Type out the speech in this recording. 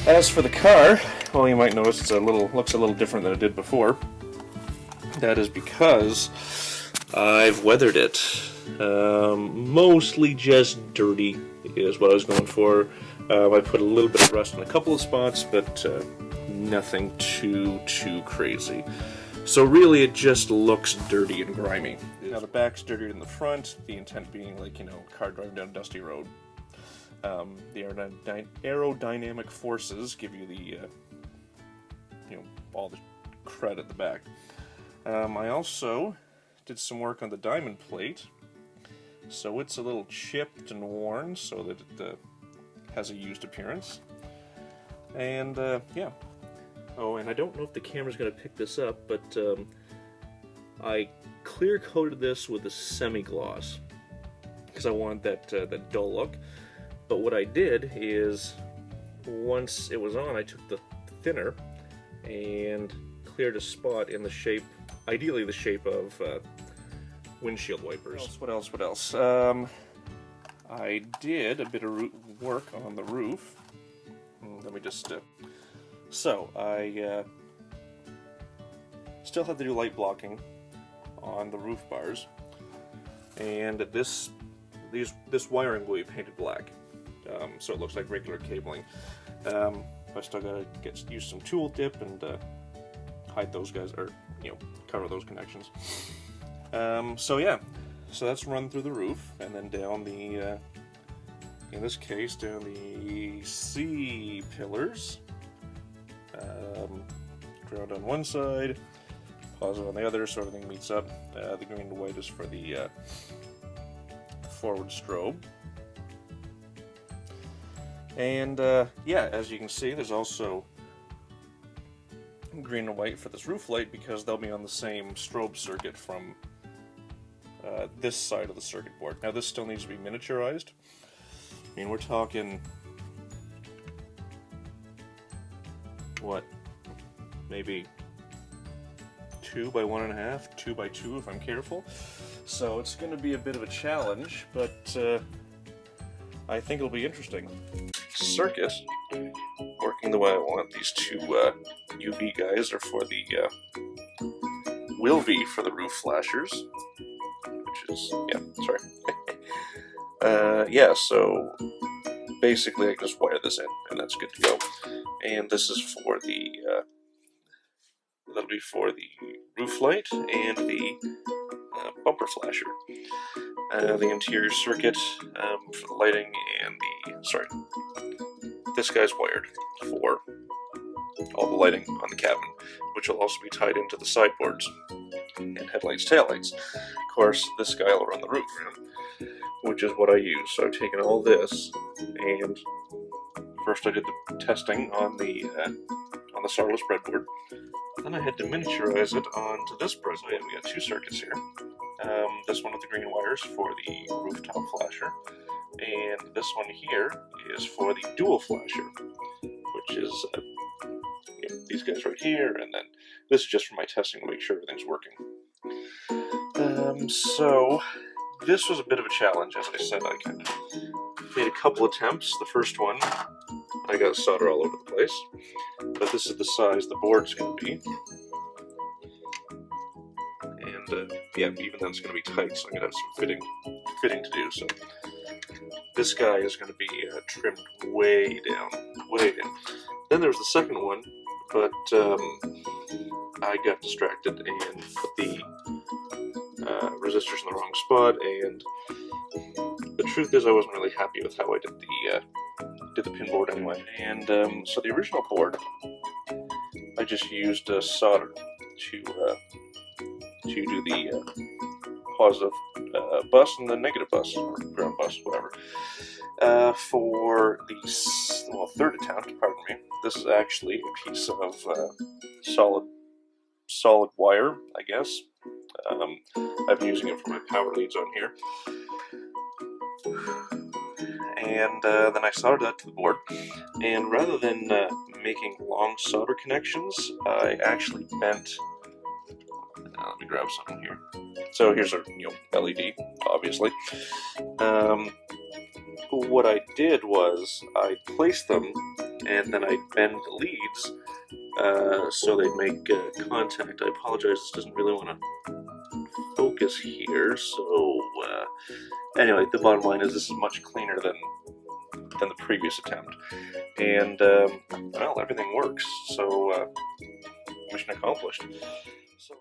As for the car, well, you might notice it's looks a little different than it did before. That is because I've weathered it. Mostly just dirty is what I was going for. I put a little bit of rust in a couple of spots, but nothing too crazy. So really it just looks dirty and grimy. Now the back's dirtier than the front, the intent being like, you know, car driving down a dusty road. The aerodynamic forces give you the, you know, all the crud at the back. I also did some work on the diamond plate, so it's a little chipped and worn so that it has a used appearance. And yeah. Oh, and I don't know if the camera's going to pick this up, but I clear coated this with a semi-gloss because I want that dull look. But what I did is, once it was on, I took the thinner and cleared a spot in the shape, ideally the shape of windshield wipers. What else? I did a bit of work on the roof. Let me just... So, I still have to do light blocking on the roof bars. And this wiring will be painted black. So it looks like regular cabling. I still gotta use some tool dip and hide those guys, or you know, cover those connections. So yeah, so that's run through the roof and then down the, in this case, down the C pillars. Ground on one side, positive on the other, so everything meets up. The green and white is for the forward strobe. And yeah, as you can see, there's also green and white for this roof light because they'll be on the same strobe circuit from this side of the circuit board. Now this still needs to be miniaturized. I mean, we're talking, what, maybe 2 by 1.5, 2 by 2 if I'm careful. So it's going to be a bit of a challenge, but I think it'll be interesting. Circuit working the way I want. These two UV guys are for the will be for the roof flashers, which is, yeah, sorry. Yeah, so basically I can just wire this in and that's good to go. And this is for the that'll be for the roof light and the bumper flasher. The interior circuit for the lighting and this guy's wired for all the lighting on the cabin, which will also be tied into the sideboards and headlights, taillights. Of course, this guy will run the roof, which is what I use. So I've taken all this, and first I did the testing on the Starless breadboard. Then I had to miniaturize it onto this bread. So yeah, we got two circuits here. This one with the green wires for the rooftop flasher, and this one here is for the dual flasher, which is you know, these guys right here, and then this is just for my testing to make sure everything's working. So this was a bit of a challenge. As I said, I kind of made a couple attempts. The first one, I got solder all over the place, but this is the size the board's going to be. And yeah, even then it's going to be tight, so I'm going to have some fitting to do. So this guy is going to be trimmed way down. Then there was the second one, but I got distracted and put the resistors in the wrong spot, and the truth is I wasn't really happy with how I did the pin board anyway. And so the original board, I just used solder to do the positive bus and the negative bus, or ground bus, whatever. For the third attempt, pardon me, this is actually a piece of solid wire, I guess. I've been using it for my power leads on here. And then I soldered that to the board, and rather than making long solder connections, I actually bent. Let me grab something here. So here's our LED, obviously. What I did was I placed them and then I bend the leads so they make contact. I apologize, this doesn't really want to focus here, so anyway, the bottom line is this is much cleaner than the previous attempt, and well, everything works, so mission accomplished. So